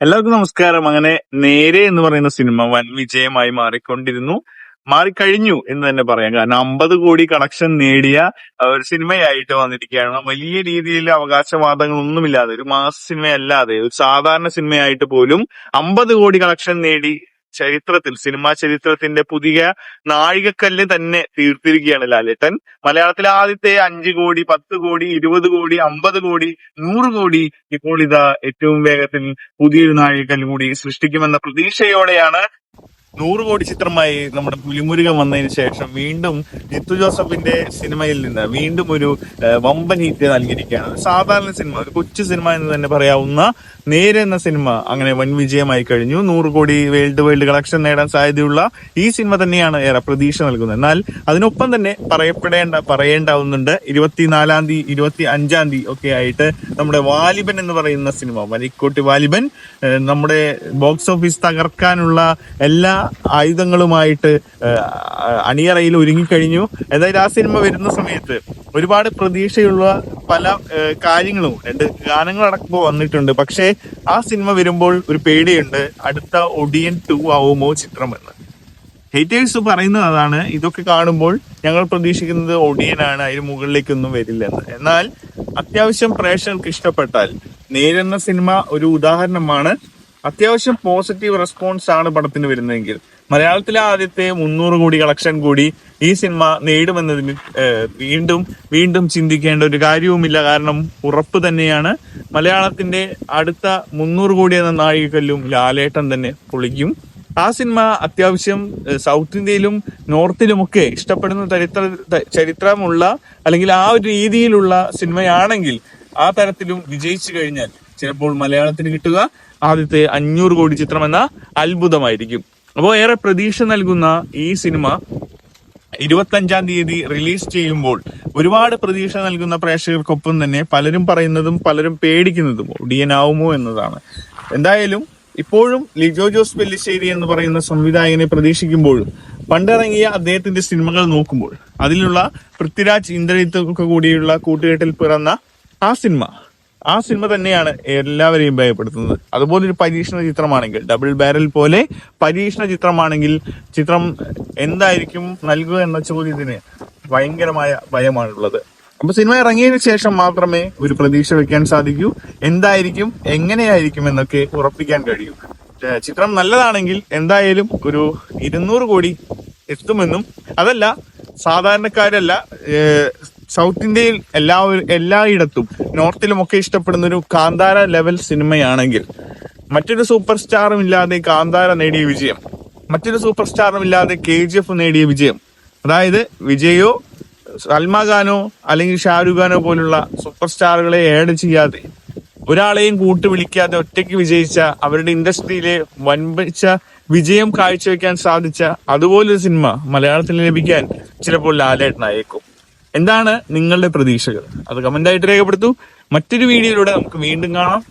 എല്ലാവർക്കും നമസ്കാരം. അങ്ങനെ നേരെ എന്ന് പറയുന്ന സിനിമ വൻ വിജയമായി മാറിക്കഴിഞ്ഞു എന്ന് തന്നെ പറയാം. കാരണം 50 കോടി കളക്ഷൻ നേടിയ ഒരു സിനിമയായിട്ട് വന്നിരിക്കുകയാണ്. വലിയ രീതിയിൽ അവകാശവാദങ്ങളൊന്നുമില്ലാതെ, ഒരു മാസ് സിനിമയല്ലാതെ, ഒരു സാധാരണ സിനിമയായിട്ട് പോലും 50 കോടി കളക്ഷൻ നേടി സിനിമാ ചരിത്രത്തിന്റെ പുതിയ നാഴികക്കല്ല് തന്നെ തീർത്തിരിക്കുകയാണ് ലാലേട്ടൻ. മലയാളത്തിലെ ആദ്യത്തെ 5 കോടി, 10 കോടി, 20 കോടി, 50 കോടി, 100 കോടി ഇപ്പോൾ ഇതാ ഏറ്റവും വേഗത്തിൽ പുതിയൊരു നാഴികക്കല്ല് കൂടി സൃഷ്ടിക്കുമെന്ന പ്രതീക്ഷയോടെയാണ് 100 കോടി ചിത്രമായി നമ്മുടെ പുലിമുരുകൻ വന്നതിന് ശേഷം വീണ്ടും ജിത്തു ജോസഫിന്റെ സിനിമയിൽ നിന്ന് വീണ്ടും ഒരു വമ്പൻ ഹിറ്റ് നൽകിയിരിക്കുകയാണ്. ഒരു സാധാരണ സിനിമ, ഒരു കൊച്ചു സിനിമ എന്ന് തന്നെ പറയാവുന്ന നേരെ എന്ന സിനിമ അങ്ങനെ വൻ വിജയമായി കഴിഞ്ഞു. 100 കോടി വേൾഡ് കളക്ഷൻ നേടാൻ സാധ്യതയുള്ള ഈ സിനിമ തന്നെയാണ് ഏറെ പ്രതീക്ഷ നൽകുന്നത്. എന്നാൽ അതിനൊപ്പം തന്നെ പറയേണ്ടാവുന്നുണ്ട് 24-ാം തീയതി 25-ാം തീയതി ഒക്കെ ആയിട്ട് നമ്മുടെ വാലിബൻ എന്ന് പറയുന്ന സിനിമ, വലിക്കോട്ടി വാലിബൻ, നമ്മുടെ ബോക്സ് ഓഫീസ് തകർക്കാനുള്ള എല്ലാ ആയുധങ്ങളുമായിട്ട് അണിയറയിൽ ഒരുങ്ങിക്കഴിഞ്ഞു. അതായത് ആ സിനിമ വരുന്ന സമയത്ത് ഒരുപാട് പ്രതീക്ഷയുള്ള പല കാര്യങ്ങളും, 2 ഗാനങ്ങളടക്കം വന്നിട്ടുണ്ട്. പക്ഷേ ആ സിനിമ വരുമ്പോൾ ഒരു പേടിയുണ്ട്, അടുത്ത ഒടിയൻ 2 ആവുമോ ചിത്രമെന്ന്. ഹേറ്റേഴ്സ് പറയുന്നത് അതാണ്. ഇതൊക്കെ കാണുമ്പോൾ ഞങ്ങൾ പ്രതീക്ഷിക്കുന്നത് ഒടിയനാണ്, അതിന് മുകളിലേക്കൊന്നും വരില്ലെന്ന്. എന്നാൽ അത്യാവശ്യം പ്രേക്ഷകർക്ക് ഇഷ്ടപ്പെട്ടാൽ നേരെന്ന സിനിമ ഒരു ഉദാഹരണമാണ്. അത്യാവശ്യം പോസിറ്റീവ് റെസ്പോൺസ് ആണ് പടത്തിന് വരുന്നതെങ്കിൽ മലയാളത്തിലെ ആദ്യത്തെ 300 കോടി കളക്ഷൻ കൂടി ഈ സിനിമ നേടുമെന്നതിന് വീണ്ടും ചിന്തിക്കേണ്ട ഒരു കാര്യവുമില്ല. കാരണം ഉറപ്പ് തന്നെയാണ്, മലയാളത്തിന്റെ അടുത്ത 300 കോടി എന്ന നാഴികക്കല്ലും ലാലേട്ടൻ തന്നെ പൊളിക്കും. ആ സിനിമ അത്യാവശ്യം സൗത്ത് ഇന്ത്യയിലും നോർത്തിലുമൊക്കെ ഇഷ്ടപ്പെടുന്ന ചരിത്രമുള്ള അല്ലെങ്കിൽ ആ ഒരു രീതിയിലുള്ള സിനിമയാണെങ്കിൽ ആ തരത്തിലും വിജയിച്ചു കഴിഞ്ഞാൽ ചിലപ്പോൾ മലയാളത്തിന് കിട്ടുക ആദ്യത്തെ 500 കോടി ചിത്രം എന്ന അത്ഭുതമായിരിക്കും. അപ്പോൾ ഏറെ പ്രതീക്ഷ നൽകുന്ന ഈ സിനിമ 25-ാം തീയതി റിലീസ് ചെയ്യുമ്പോൾ ഒരുപാട് പ്രതീക്ഷ നൽകുന്ന പ്രേക്ഷകർക്കൊപ്പം തന്നെ പലരും പറയുന്നതും പലരും പേടിക്കുന്നതും ഒടിയനാവുമോ എന്നതാണ്. എന്തായാലും ഇപ്പോഴും ലിജോ ജോസ് പെല്ലിശ്ശേരി എന്ന് പറയുന്ന സംവിധായകനെ പ്രതീക്ഷിക്കുമ്പോഴും പണ്ടിറങ്ങിയ അദ്ദേഹത്തിന്റെ സിനിമകൾ നോക്കുമ്പോൾ അതിലുള്ള പൃഥ്വിരാജ്, ഇന്ദ്രജിത്തൊക്കെ കൂടിയുള്ള കൂട്ടുകെട്ടിൽ പിറന്ന ആ സിനിമ തന്നെയാണ് എല്ലാവരെയും ഭയപ്പെടുത്തുന്നത്. അതുപോലെ ഒരു പരീക്ഷണ ചിത്രമാണെങ്കിൽ, ഡബിൾ ബാരൽ പോലെ പരീക്ഷണ ചിത്രമാണെങ്കിൽ ചിത്രം എന്തായിരിക്കും നൽകുക എന്ന ചോദ്യത്തിന് ഭയങ്കരമായ ഭയമാണുള്ളത്. അപ്പൊ സിനിമ ഇറങ്ങിയതിനു ശേഷം മാത്രമേ ഒരു പ്രതീക്ഷ വെക്കാൻ സാധിക്കൂ. എന്തായിരിക്കും, എങ്ങനെയായിരിക്കും എന്നൊക്കെ ഉറപ്പിക്കാൻ കഴിയൂ. ചിത്രം നല്ലതാണെങ്കിൽ എന്തായാലും ഒരു 200 കോടി എത്തുമെന്നും, അതല്ല സാധാരണക്കാരല്ല, സൗത്ത് ഇന്ത്യയിൽ എല്ലായിടത്തും നോർത്തിലുമൊക്കെ ഇഷ്ടപ്പെടുന്ന ഒരു കാന്താര ലെവൽ സിനിമയാണെങ്കിൽ, മറ്റൊരു സൂപ്പർ സ്റ്റാറും ഇല്ലാതെ കാന്താര നേടിയ വിജയം, മറ്റൊരു സൂപ്പർ സ്റ്റാറും ഇല്ലാതെ KGF നേടിയ വിജയം, അതായത് വിജയോ സൽമാൻ ഖാനോ അല്ലെങ്കിൽ ഷാരൂഖ് ഖാനോ പോലുള്ള സൂപ്പർ സ്റ്റാറുകളെ ആഡ് ചെയ്യാതെ, ഒരാളെയും കൂട്ടുവിളിക്കാതെ ഒറ്റയ്ക്ക് വിജയിച്ച, അവരുടെ ഇൻഡസ്ട്രിയിലെ വൻപിച്ച വിജയം കാഴ്ചവെക്കാൻ സാധിച്ച അതുപോലൊരു സിനിമ മലയാളത്തിൽ ലഭിക്കാൻ ചിലപ്പോൾ ലാലേട്ടനായേക്കും. എന്താണ് നിങ്ങളുടെ പ്രതീക്ഷകൾ? അത് കമന്റായിട്ട് രേഖപ്പെടുത്തൂ. മറ്റൊരു വീഡിയോയിലൂടെ നമുക്ക് വീണ്ടും കാണാം.